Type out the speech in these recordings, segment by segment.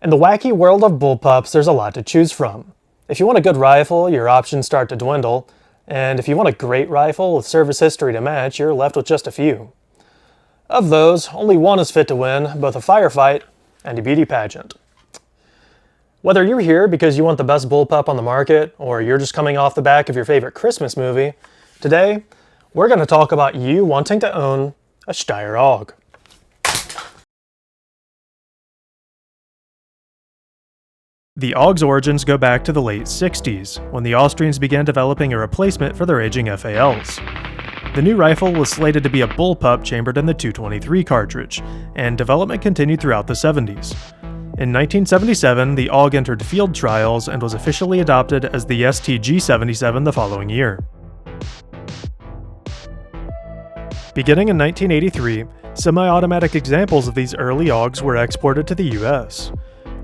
In the wacky world of bullpups, there's a lot to choose from. If you want a good rifle, your options start to dwindle, and if you want a great rifle with service history to match, you're left with just a few. Of those, only one is fit to win both a firefight and a beauty pageant. Whether you're here because you want the best bullpup on the market, or you're just coming off the back of your favorite Christmas movie, today, we're going to talk about you wanting to own a Steyr AUG. The AUG's origins go back to the late 60s, when the Austrians began developing a replacement for their aging FALs. The new rifle was slated to be a bullpup chambered in the .223 cartridge, and development continued throughout the 70s. In 1977, the AUG entered field trials and was officially adopted as the STG-77 the following year. Beginning in 1983, semi-automatic examples of these early AUGs were exported to the US.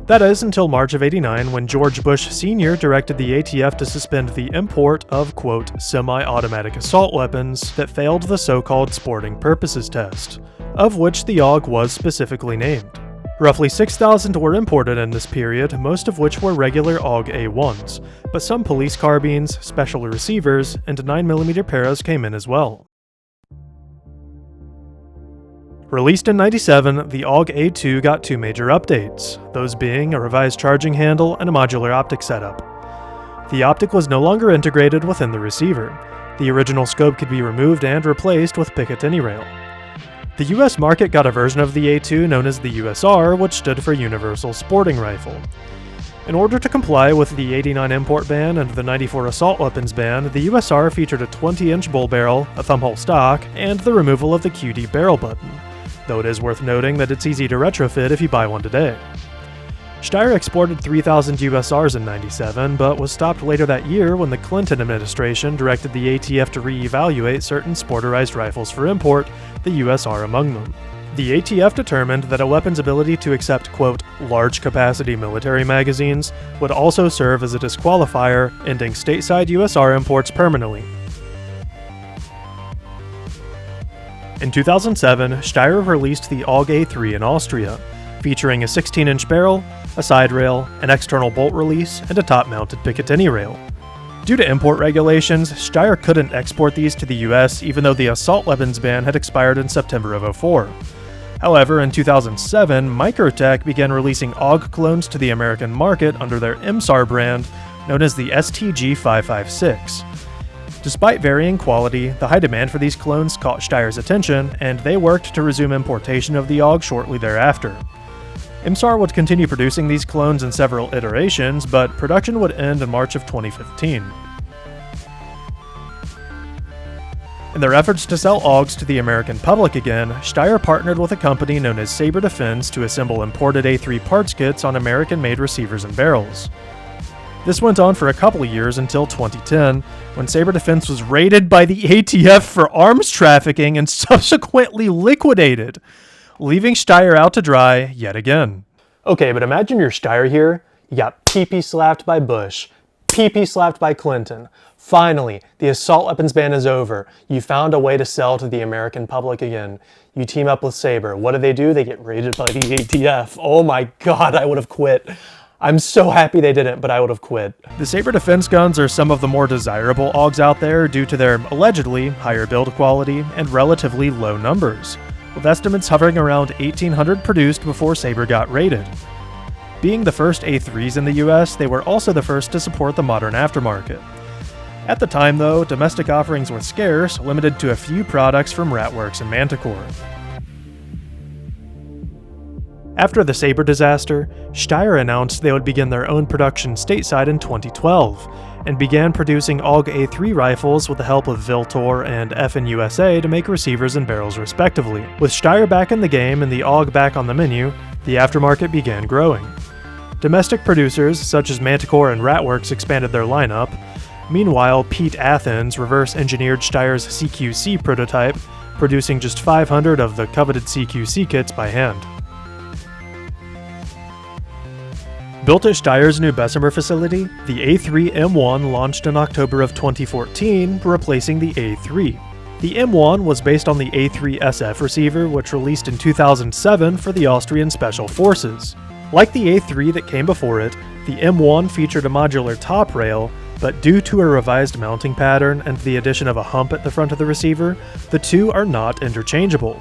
That is, until March of '89, when George Bush Sr. directed the ATF to suspend the import of, quote, semi-automatic assault weapons that failed the so-called sporting purposes test, of which the AUG was specifically named. Roughly 6,000 were imported in this period, most of which were regular AUG A1s, but some police carbines, special receivers, and 9mm paras came in as well. Released in '97, the AUG A2 got two major updates, those being a revised charging handle and a modular optic setup. The optic was no longer integrated within the receiver. The original scope could be removed and replaced with Picatinny rail. The US market got a version of the A2 known as the USR, which stood for Universal Sporting Rifle. In order to comply with the '89 import ban and the '94 assault weapons ban, the USR featured a 20-inch bull barrel, a thumbhole stock, and the removal of the QD barrel button, though it is worth noting that it's easy to retrofit if you buy one today. Steyr exported 3,000 USRs in '97, but was stopped later that year when the Clinton administration directed the ATF to re-evaluate certain sporterized rifles for import, the USR among them. The ATF determined that a weapon's ability to accept, quote, large-capacity military magazines would also serve as a disqualifier, ending stateside USR imports permanently. In 2007, Steyr released the AUG A3 in Austria, featuring a 16-inch barrel, a side rail, an external bolt release, and a top-mounted Picatinny rail. Due to import regulations, Steyr couldn't export these to the US even though the assault weapons ban had expired in September of '04. However, in 2007, Microtech began releasing AUG clones to the American market under their IMSAR brand, known as the STG-556. Despite varying quality, the high demand for these clones caught Steyr's attention, and they worked to resume importation of the AUG shortly thereafter. IMSAR would continue producing these clones in several iterations, but production would end in March of 2015. In their efforts to sell AUGs to the American public again, Steyr partnered with a company known as Sabre Defense to assemble imported A3 parts kits on American-made receivers and barrels. This went on for a couple of years until 2010, when Sabre Defense was raided by the ATF for arms trafficking and subsequently liquidated, leaving Steyr out to dry yet again. Okay, but imagine you're Steyr here, you got pee-pee slapped by Bush, pee-pee slapped by Clinton. Finally, the assault weapons ban is over. You found a way to sell to the American public again. You team up with Sabre. What do? They get raided by the ATF. Oh my god, I would have quit. I'm so happy they didn't, but I would have quit. The Sabre Defense guns are some of the more desirable AUGs out there due to their allegedly higher build quality and relatively low numbers, with estimates hovering around 1,800 produced before Sabre got raided. Being the first A3s in the US, they were also the first to support the modern aftermarket. At the time though, domestic offerings were scarce, limited to a few products from Ratworks and Manticore. After the Sabre disaster, Steyr announced they would begin their own production stateside in 2012, and began producing AUG A3 rifles with the help of Viltor and FN USA to make receivers and barrels respectively. With Steyr back in the game and the AUG back on the menu, the aftermarket began growing. Domestic producers such as Manticore and Ratworks expanded their lineup. Meanwhile, Pete Athens reverse-engineered Steyr's CQC prototype, producing just 500 of the coveted CQC kits by hand. Built at Steyr's new Bessemer facility, the A3 M1 launched in October of 2014, replacing the A3. The M1 was based on the A3 SF receiver, which released in 2007 for the Austrian Special Forces. Like the A3 that came before it, the M1 featured a modular top rail, but due to a revised mounting pattern and the addition of a hump at the front of the receiver, the two are not interchangeable.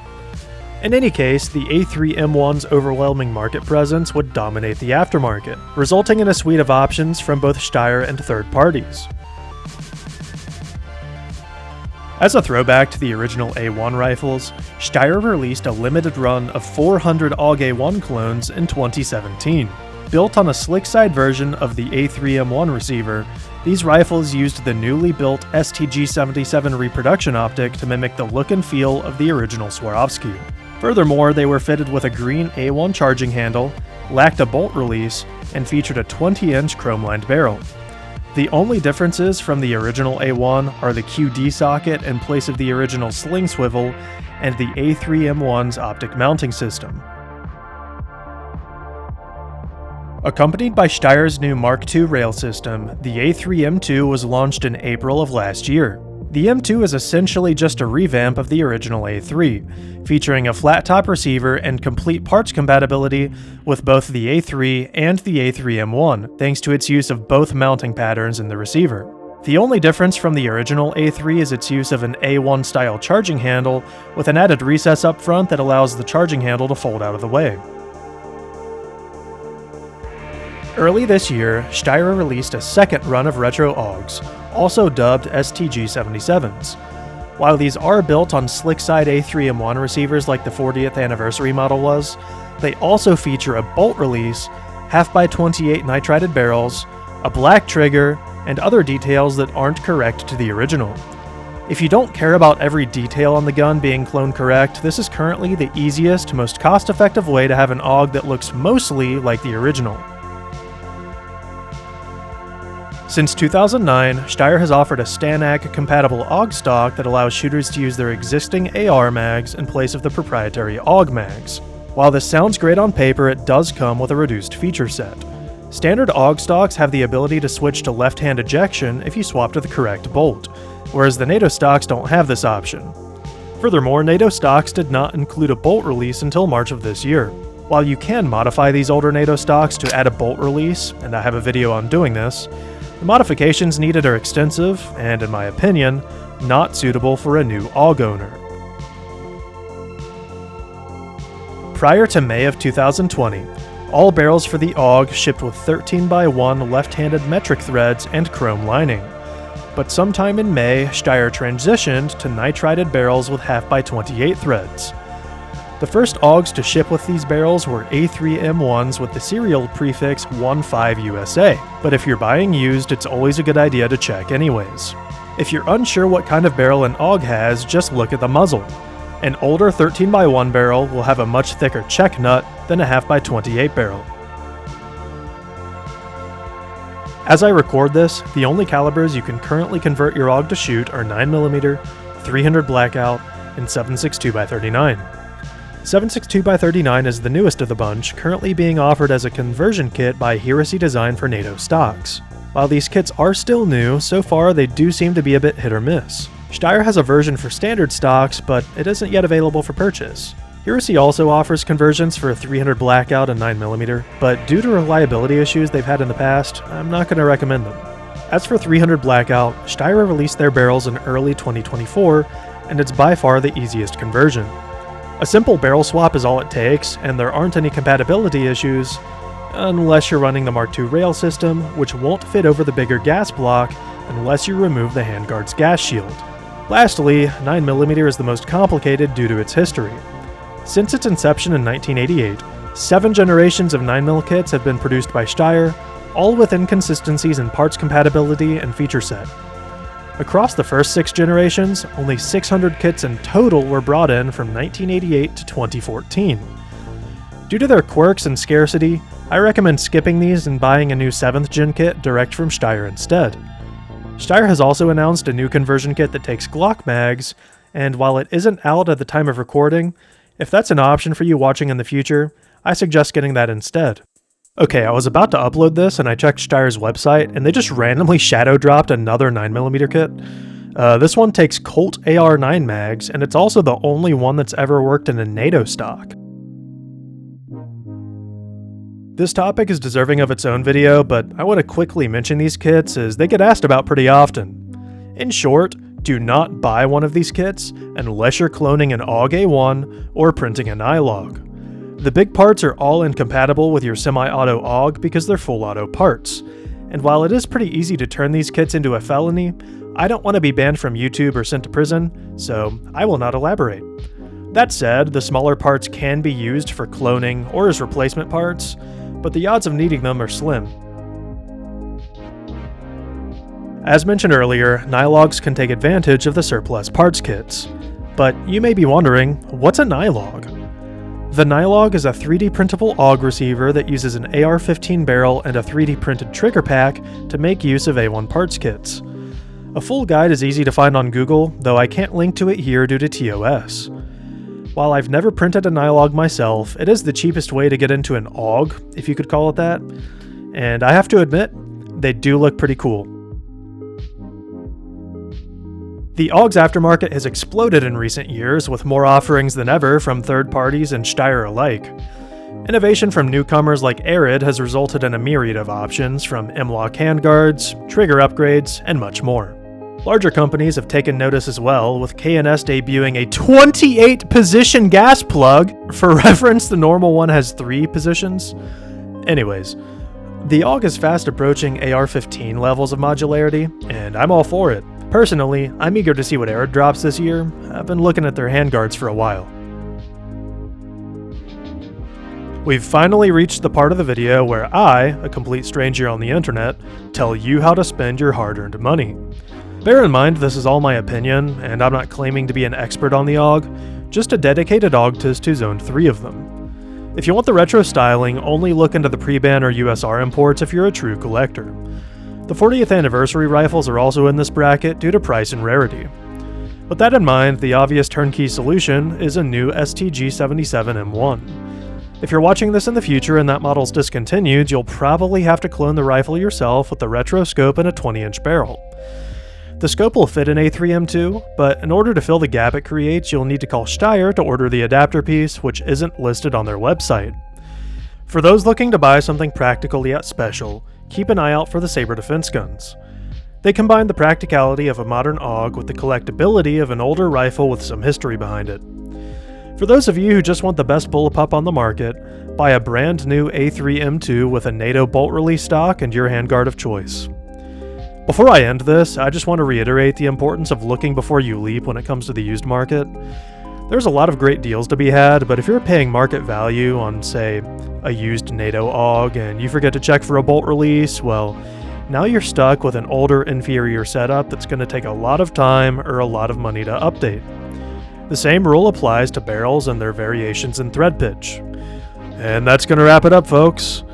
In any case, the A3 M1's overwhelming market presence would dominate the aftermarket, resulting in a suite of options from both Steyr and third parties. As a throwback to the original A1 rifles, Steyr released a limited run of 400 AUG A1 clones in 2017. Built on a slick-side version of the A3M1 receiver, these rifles used the newly built STG-77 reproduction optic to mimic the look and feel of the original Swarovski. Furthermore, they were fitted with a green A1 charging handle, lacked a bolt release, and featured a 20-inch chrome-lined barrel. The only differences from the original A1 are the QD socket in place of the original sling swivel and the A3M1's optic mounting system. Accompanied by Steyr's new Mark II rail system, the A3M2 was launched in April of last year. The M2 is essentially just a revamp of the original A3, featuring a flat-top receiver and complete parts compatibility with both the A3 and the A3M1, thanks to its use of both mounting patterns in the receiver. The only difference from the original A3 is its use of an A1-style charging handle with an added recess up front that allows the charging handle to fold out of the way. Early this year, Steyr released a second run of retro AUGs, also dubbed STG-77s. While these are built on slick-side A3M1 receivers like the 40th anniversary model was, they also feature a bolt release, 1/2x28 nitrided barrels, a black trigger, and other details that aren't correct to the original. If you don't care about every detail on the gun being clone correct, this is currently the easiest, most cost-effective way to have an AUG that looks mostly like the original. Since 2009, Steyr has offered a STANAG-compatible AUG stock that allows shooters to use their existing AR mags in place of the proprietary AUG mags. While this sounds great on paper, it does come with a reduced feature set. Standard AUG stocks have the ability to switch to left-hand ejection if you swap to the correct bolt, whereas the NATO stocks don't have this option. Furthermore, NATO stocks did not include a bolt release until March of this year. While you can modify these older NATO stocks to add a bolt release, and I have a video on doing this, the modifications needed are extensive and, in my opinion, not suitable for a new AUG owner. Prior to May of 2020, all barrels for the AUG shipped with 13x1 left-handed metric threads and chrome lining. But sometime in May, Steyr transitioned to nitrided barrels with 1/2x28 threads. The first AUGs to ship with these barrels were A3M1s with the serial prefix 15USA, but if you're buying used, it's always a good idea to check anyways. If you're unsure what kind of barrel an AUG has, just look at the muzzle. An older 13x1 barrel will have a much thicker check nut than a 1/2x28 barrel. As I record this, the only calibers you can currently convert your AUG to shoot are 9mm, 300 blackout, and 7.62x39. 7.62x39 is the newest of the bunch, currently being offered as a conversion kit by Heresy Design for NATO stocks. While these kits are still new, so far they do seem to be a bit hit or miss. Steyr has a version for standard stocks, but it isn't yet available for purchase. Heresy also offers conversions for 300 blackout and 9mm, but due to reliability issues they've had in the past, I'm not going to recommend them. As for 300 blackout, Steyr released their barrels in early 2024, and it's by far the easiest conversion. A simple barrel swap is all it takes, and there aren't any compatibility issues, unless you're running the Mark II rail system, which won't fit over the bigger gas block unless you remove the handguard's gas shield. Lastly, 9mm is the most complicated due to its history. Since its inception in 1988, 7 generations of 9mm kits have been produced by Steyr, all with inconsistencies in parts compatibility and feature set. Across the first 6 generations, only 600 kits in total were brought in from 1988 to 2014. Due to their quirks and scarcity, I recommend skipping these and buying a new 7th gen kit direct from Steyr instead. Steyr has also announced a new conversion kit that takes Glock mags, and while it isn't out at the time of recording, if that's an option for you watching in the future, I suggest getting that instead. Okay, I was about to upload this and I checked Steyr's website and they just randomly shadow dropped another 9mm kit. This one takes Colt AR9 mags, and it's also the only one that's ever worked in a NATO stock. This topic is deserving of its own video, but I want to quickly mention these kits as they get asked about pretty often. In short, do not buy one of these kits unless you're cloning an AUG A1 or printing an iLog. The big parts are all incompatible with your semi-auto AUG because they're full auto parts. And while it is pretty easy to turn these kits into a felony, I don't want to be banned from YouTube or sent to prison, so I will not elaborate. That said, the smaller parts can be used for cloning or as replacement parts, but the odds of needing them are slim. As mentioned earlier, Nylogs can take advantage of the surplus parts kits. But you may be wondering, what's a Nylog? The Nylog is a 3D printable AUG receiver that uses an AR-15 barrel and a 3D printed trigger pack to make use of A1 parts kits. A full guide is easy to find on Google, though I can't link to it here due to TOS. While I've never printed a Nylog myself, it is the cheapest way to get into an AUG, if you could call it that, and I have to admit, they do look pretty cool. The AUG's aftermarket has exploded in recent years with more offerings than ever from third parties and Steyr alike. Innovation from newcomers like Arid has resulted in a myriad of options from M-LOK handguards, trigger upgrades, and much more. Larger companies have taken notice as well, with K&S debuting a 28-position gas plug. For reference, the normal one has 3 positions. Anyways, the AUG is fast approaching AR-15 levels of modularity, and I'm all for it. Personally, I'm eager to see what Arid drops this year. I've been looking at their handguards for a while. We've finally reached the part of the video where I, a complete stranger on the internet, tell you how to spend your hard-earned money. Bear in mind this is all my opinion, and I'm not claiming to be an expert on the AUG, just a dedicated AUGtist who's owned 3 of them. If you want the retro styling, only look into the pre-ban or USR imports if you're a true collector. The 40th anniversary rifles are also in this bracket due to price and rarity. With that in mind, the obvious turnkey solution is a new STG-77 M1. If you're watching this in the future and that model's discontinued, you'll probably have to clone the rifle yourself with the retro scope and a 20-inch barrel. The scope will fit an A3M2, but in order to fill the gap it creates, you'll need to call Steyr to order the adapter piece, which isn't listed on their website. For those looking to buy something practical yet special, keep an eye out for the Sabre defense guns. They combine the practicality of a modern AUG with the collectability of an older rifle with some history behind it. For those of you who just want the best bullpup on the market, buy a brand new A3M2 with a NATO bolt release stock and your handguard of choice. Before I end this, I just want to reiterate the importance of looking before you leap when it comes to the used market. There's a lot of great deals to be had, but if you're paying market value on, say, a used NATO AUG and you forget to check for a bolt release, well, now you're stuck with an older, inferior setup that's going to take a lot of time or a lot of money to update. The same rule applies to barrels and their variations in thread pitch. And that's going to wrap it up, folks.